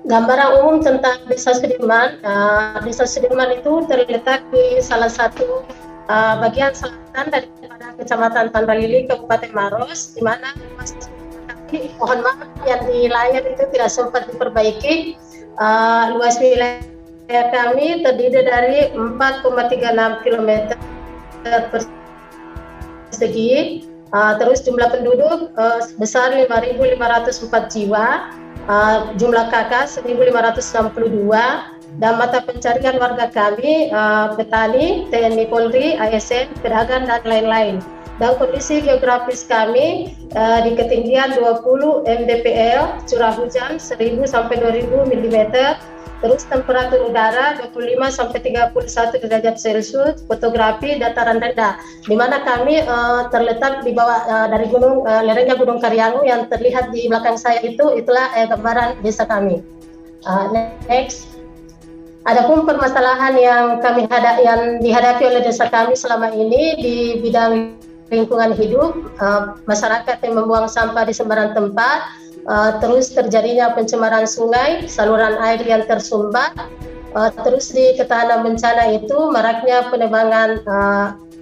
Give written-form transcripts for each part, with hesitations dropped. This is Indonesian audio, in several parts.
Gambaran umum tentang Desa Sudirman. Desa Sudirman itu terletak di salah satu bagian selatan daripada Kecamatan Tandalili, Kabupaten Maros, di mana mohon maaf yang di layar itu tidak sempat diperbaiki. Luas wilayah kami terdiri dari 4,36 km persegi. Terus jumlah penduduk sebesar 5.504 jiwa. Jumlah KK 1.562, dan mata pencarian warga kami petani, TNI Polri, ASN, pedagang, dan lain-lain. Dan kondisi geografis kami di ketinggian 20 mdpl, curah hujan 1.000 sampai 2.000 mm, terus temperatur udara 25 sampai 31 derajat Celcius, fotografi dataran rendah, di mana kami terletak di bawah dari lerengnya Gunung Karyanggu yang terlihat di belakang saya itulah gambaran desa kami. Next. Adapun permasalahan yang dihadapi oleh desa kami selama ini di bidang lingkungan hidup, masyarakat yang membuang sampah di sembarang tempat, terus terjadinya pencemaran sungai, saluran air yang tersumbat, terus di ketahanan bencana itu maraknya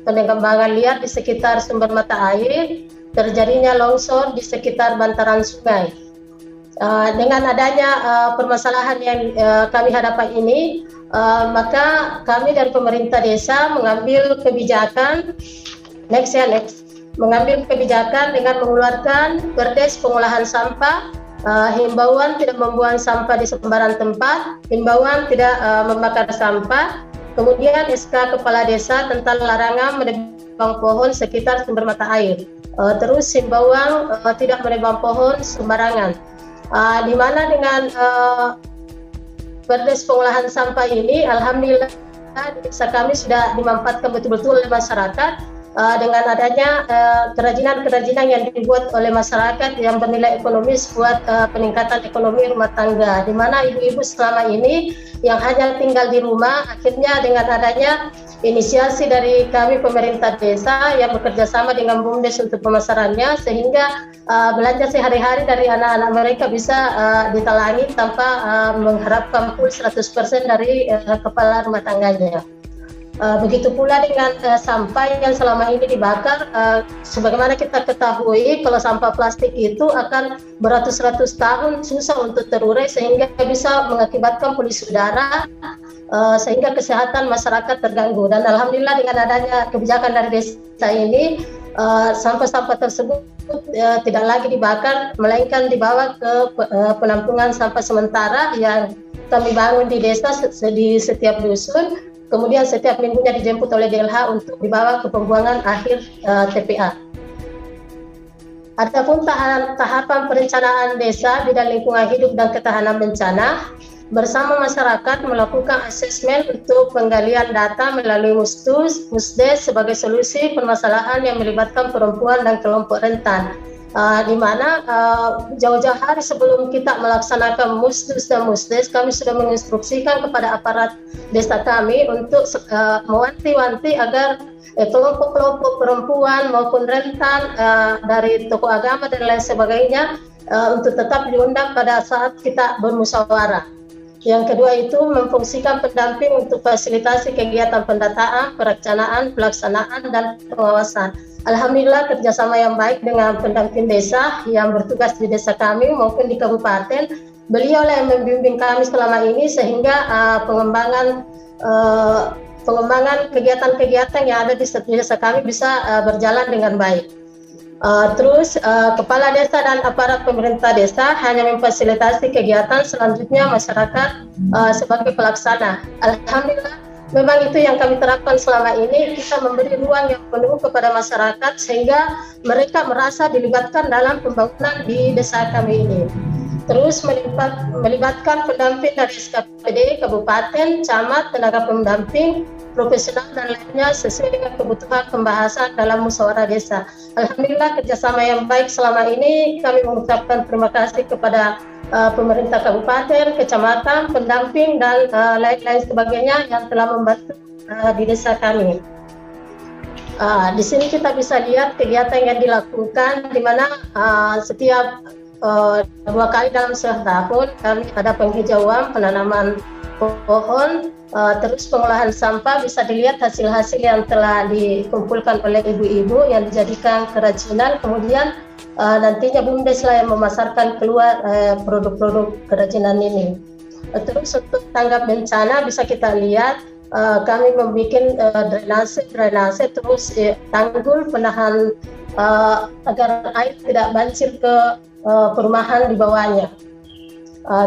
penebangan liar di sekitar sumber mata air, terjadinya longsor di sekitar bantaran sungai. Dengan adanya permasalahan yang kami hadapi ini, maka kami dari pemerintah desa mengambil kebijakan mengambil kebijakan dengan mengeluarkan Perdes pengolahan sampah, himbauan tidak membuang sampah di sembarang tempat, himbauan tidak membakar sampah, kemudian SK Kepala Desa tentang larangan menebang pohon sekitar sumber mata air, terus himbauan tidak menebang pohon sembarangan. Di mana dengan Perdes pengolahan sampah ini, alhamdulillah desa kami sudah dimanfaatkan betul-betul oleh masyarakat. Dengan adanya kerajinan-kerajinan yang dibuat oleh masyarakat yang bernilai ekonomis buat peningkatan ekonomi rumah tangga, di mana ibu-ibu selama ini yang hanya tinggal di rumah, akhirnya dengan adanya inisiasi dari kami pemerintah desa yang bekerja sama dengan BUMDes untuk pemasarannya, sehingga belanja sehari-hari dari anak-anak mereka bisa ditalangi tanpa mengharapkan full 100% dari kepala rumah tangganya. Begitu pula dengan sampah yang selama ini dibakar, sebagaimana kita ketahui kalau sampah plastik itu akan beratus-ratus tahun susah untuk terurai sehingga bisa mengakibatkan polusi udara, sehingga kesehatan masyarakat terganggu. Dan alhamdulillah dengan adanya kebijakan dari desa ini, sampah-sampah tersebut tidak lagi dibakar, melainkan dibawa ke penampungan sampah sementara yang kami bangun di desa di setiap dusun. Kemudian setiap minggunya dijemput oleh DLH untuk dibawa ke pembuangan akhir TPA. Adapun tahapan perencanaan desa bidang lingkungan hidup dan ketahanan bencana, bersama masyarakat melakukan asesmen untuk penggalian data melalui Musdes sebagai solusi permasalahan yang melibatkan perempuan dan kelompok rentan. Di mana jauh-jauh hari sebelum kita melaksanakan Musdes dan Musdes, kami sudah menginstruksikan kepada aparat desa kami untuk mewanti-wanti agar kelompok-kelompok perempuan maupun rentan dari tokoh agama dan lain sebagainya untuk tetap diundang pada saat kita bermusyawarah. Yang kedua itu memfungsikan pendamping untuk fasilitasi kegiatan pendataan, perencanaan, pelaksanaan, dan pengawasan. Alhamdulillah kerjasama yang baik dengan pendamping desa yang bertugas di desa kami maupun di kabupaten. Beliau yang membimbing kami selama ini sehingga pengembangan kegiatan-kegiatan yang ada di desa kami bisa berjalan dengan baik. Terus kepala desa dan aparat pemerintah desa hanya memfasilitasi kegiatan, selanjutnya masyarakat sebagai pelaksana. Alhamdulillah memang itu yang kami terapkan selama ini, kita memberi ruang yang penuh kepada masyarakat sehingga mereka merasa dilibatkan dalam pembangunan di desa kami ini. Terus melibatkan pendamping dari SKPD, kabupaten, camat, tenaga pendamping, profesional dan lainnya sesuai dengan kebutuhan pembahasan dalam musyawarah desa. Alhamdulillah kerjasama yang baik selama ini, kami mengucapkan terima kasih kepada pemerintah kabupaten, kecamatan, pendamping, dan lain-lain sebagainya yang telah membantu di desa kami. Di sini kita bisa lihat kegiatan yang dilakukan, di mana setiap 2 kali dalam setahun kami ada penghijauan, penanaman pohon, terus pengolahan sampah. Bisa dilihat hasil-hasil yang telah dikumpulkan oleh ibu-ibu yang dijadikan kerajinan, kemudian nantinya BUMDes lah yang memasarkan keluar produk-produk kerajinan ini. Terus untuk tanggap bencana bisa kita lihat kami membuat drainase terus tanggul penahan agar air tidak banjir ke perumahan di bawahnya.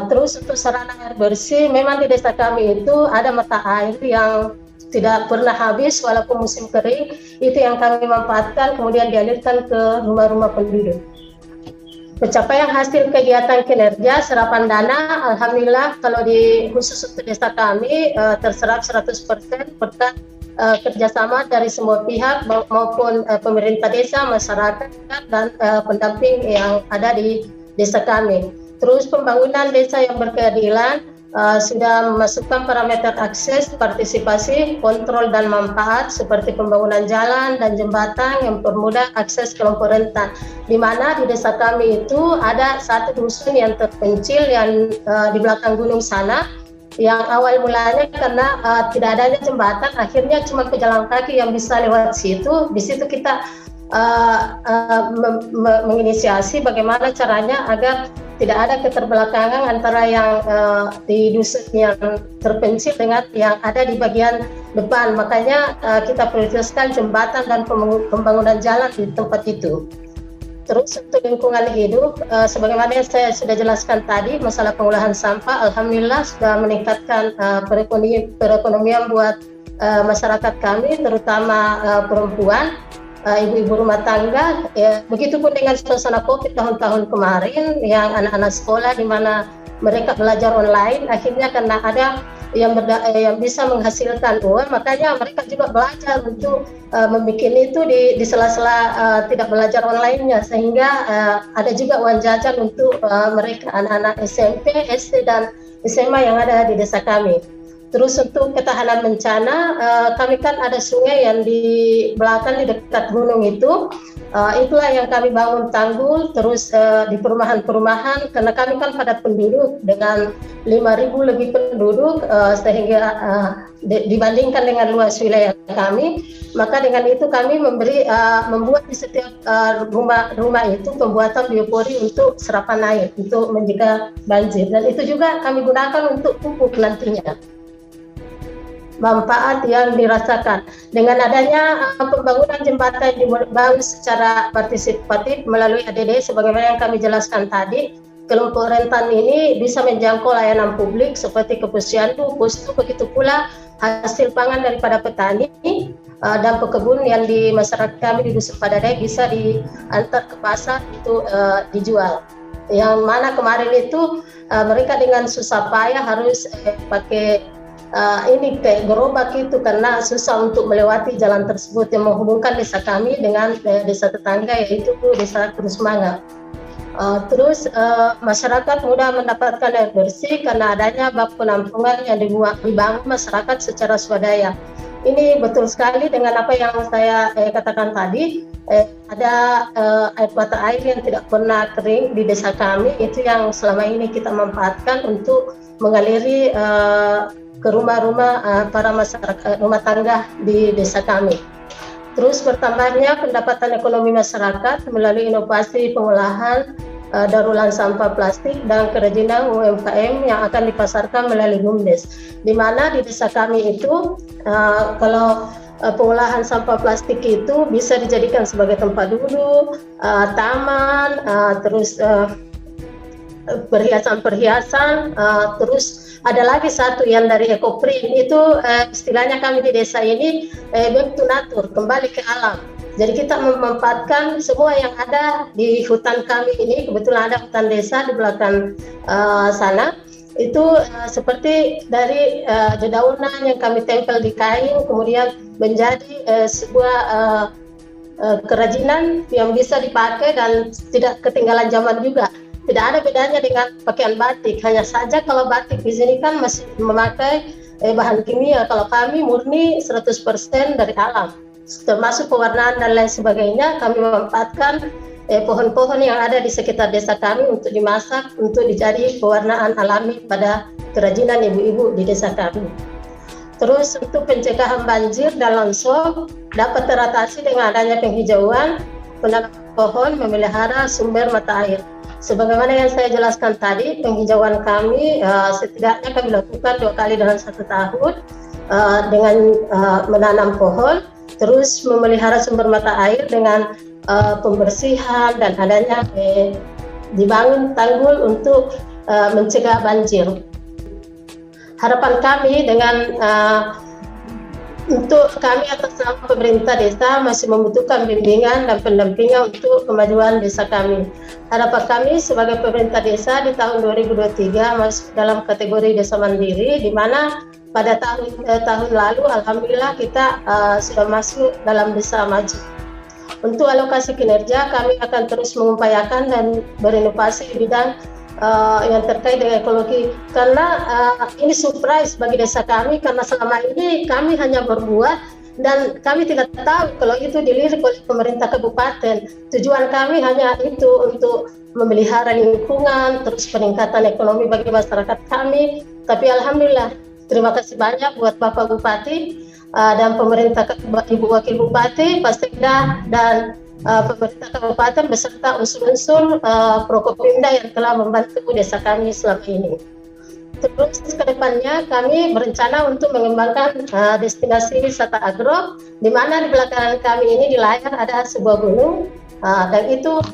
Terus untuk sarana air bersih, memang di desa kami itu ada mata air yang tidak pernah habis walaupun musim kering, itu yang kami manfaatkan kemudian dialirkan ke rumah-rumah penduduk. Pencapaian hasil kegiatan kinerja serapan dana, alhamdulillah kalau di khusus untuk desa kami terserap 100% berkat kerjasama dari semua pihak maupun pemerintah desa, masyarakat dan pendamping yang ada di desa kami. Terus pembangunan desa yang berkeadilan sudah memasukkan parameter akses, partisipasi, kontrol dan manfaat seperti pembangunan jalan dan jembatan yang mempermudah akses kelompok rentan. Di mana di desa kami itu ada satu dusun yang terpencil yang di belakang gunung sana, yang awal mulanya karena tidak adanya jembatan, akhirnya cuma pejalan kaki yang bisa lewat situ. Di situ kita menginisiasi bagaimana caranya agar tidak ada keterbelakangan antara yang di dusun yang terpencil dengan yang ada di bagian depan. Makanya kita prioritaskan jembatan dan pembangunan jalan di tempat itu. Terus untuk lingkungan hidup, sebagaimana yang saya sudah jelaskan tadi, masalah pengolahan sampah, alhamdulillah sudah meningkatkan perekonomian buat masyarakat kami, terutama perempuan. Ibu-ibu rumah tangga, ya, begitupun dengan suasana COVID tahun-tahun kemarin yang anak-anak sekolah di mana mereka belajar online, akhirnya karena ada yang bisa menghasilkan uang, makanya mereka juga belajar untuk membuat itu di sela-sela tidak belajar online-nya, sehingga ada juga uang jajan untuk mereka anak-anak SMP, SD dan SMA yang ada di desa kami. Terus untuk ketahanan bencana, kami kan ada sungai yang di belakang di dekat gunung itu, itulah yang kami bangun tanggul, terus di perumahan-perumahan, karena kami kan padat penduduk dengan 5.000 lebih penduduk, sehingga dibandingkan dengan luas wilayah kami, maka dengan itu kami membuat di setiap rumah itu pembuatan biopori untuk serapan air, untuk mencegah banjir, dan itu juga kami gunakan untuk pupuk nantinya. Manfaat yang dirasakan dengan adanya pembangunan jembatan dibangun secara partisipatif melalui ADD sebagaimana yang kami jelaskan tadi, kelompok rentan ini bisa menjangkau layanan publik seperti keposyandu, postu, begitu pula hasil pangan daripada petani dan pekebun yang di masyarakat kami di Dusun Padadai bisa diantar ke pasar itu dijual. Yang mana kemarin itu mereka dengan susah payah harus pakai ini kayak gerobak itu karena susah untuk melewati jalan tersebut yang menghubungkan desa kami dengan desa tetangga, yaitu desa Krusmanga. Terus masyarakat mudah mendapatkan air bersih karena adanya bak penampungan yang dibangun masyarakat secara swadaya. Ini betul sekali dengan apa yang saya katakan tadi, ada mata air yang tidak pernah kering di desa kami, itu yang selama ini kita manfaatkan untuk mengaliri ke rumah-rumah para masyarakat rumah tangga di desa kami. Terus bertambahnya pendapatan ekonomi masyarakat melalui inovasi pengolahan daur ulang sampah plastik dan kerajinan UMKM yang akan dipasarkan melalui BUMDes. Di mana di desa kami itu kalau pengolahan sampah plastik itu bisa dijadikan sebagai tempat duduk, taman, terus perhiasan-perhiasan, terus ada lagi satu yang dari ekoprint itu istilahnya kami di desa ini back to nature, kembali ke alam. Jadi kita memanfaatkan semua yang ada di hutan kami ini, kebetulan ada hutan desa di belakang sana, itu seperti dari dedaunan yang kami tempel di kain, kemudian menjadi sebuah kerajinan yang bisa dipakai dan tidak ketinggalan zaman juga. Tidak ada bedanya dengan pakaian batik, hanya saja kalau batik di sini kan masih memakai bahan kimia, kalau kami murni 100% dari alam, termasuk pewarnaan dan lain sebagainya. Kami memanfaatkan pohon-pohon yang ada di sekitar desa kami untuk dimasak, untuk dijadi pewarnaan alami pada kerajinan ibu-ibu di desa kami. Terus untuk pencegahan banjir dan longsor dapat teratasi dengan adanya penghijauan, penanaman pohon, memelihara sumber mata air. Sebagaimana yang saya jelaskan tadi, penghijauan kami setidaknya kami lakukan 2 kali dalam 1 tahun dengan menanam pohon, terus memelihara sumber mata air dengan pembersihan dan adanya dibangun tanggul untuk mencegah banjir. Harapan kami dengan untuk kami atas nama pemerintah desa masih membutuhkan bimbingan dan pendampingan untuk kemajuan desa kami. Harapan kami sebagai pemerintah desa di tahun 2023 masuk dalam kategori desa mandiri, di mana pada tahun lalu alhamdulillah kita sudah masuk dalam desa maju. Untuk alokasi kinerja kami akan terus mengupayakan dan berinovasi di bidang yang terkait dengan ekologi, karena ini surprise bagi desa kami, karena selama ini kami hanya berbuat dan kami tidak tahu kalau itu dilirik oleh pemerintah kabupaten. Tujuan kami hanya itu, untuk memelihara lingkungan, terus peningkatan ekonomi bagi masyarakat kami. Tapi alhamdulillah, terima kasih banyak buat Bapak Bupati dan pemerintah Ibu Wakil Bupati, Pak Sekda, dan pemerintah kabupaten beserta unsur-unsur Prokopimda yang telah membantu desa kami selama ini. Terus ke depannya kami berencana untuk mengembangkan destinasi wisata agro, di mana di belakang kami ini di layar ada sebuah gunung, dan itu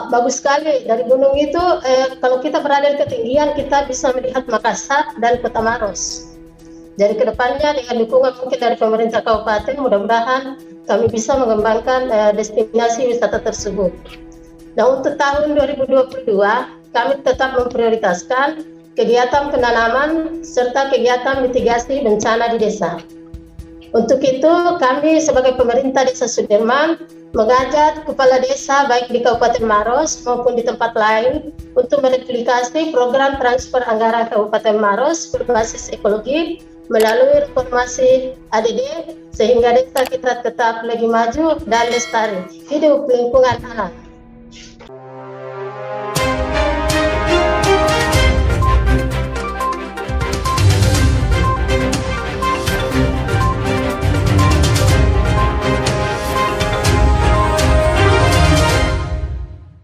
bagus sekali. Dari gunung itu kalau kita berada di ketinggian kita bisa melihat Makassar dan Kota Maros. Jadi kedepannya dengan dukungan mungkin dari pemerintah kabupaten, mudah-mudahan kami bisa mengembangkan destinasi wisata tersebut. Nah, untuk tahun 2022 kami tetap memprioritaskan kegiatan penanaman serta kegiatan mitigasi bencana di desa. Untuk itu kami sebagai pemerintah Desa Sudirman mengajak kepala desa baik di Kabupaten Maros maupun di tempat lain untuk mereplikasi program transfer anggaran Kabupaten Maros berbasis ekologi melalui reformasi ADD, sehingga desa kita tetap lagi maju dan lestari. Hidup lingkungan anak.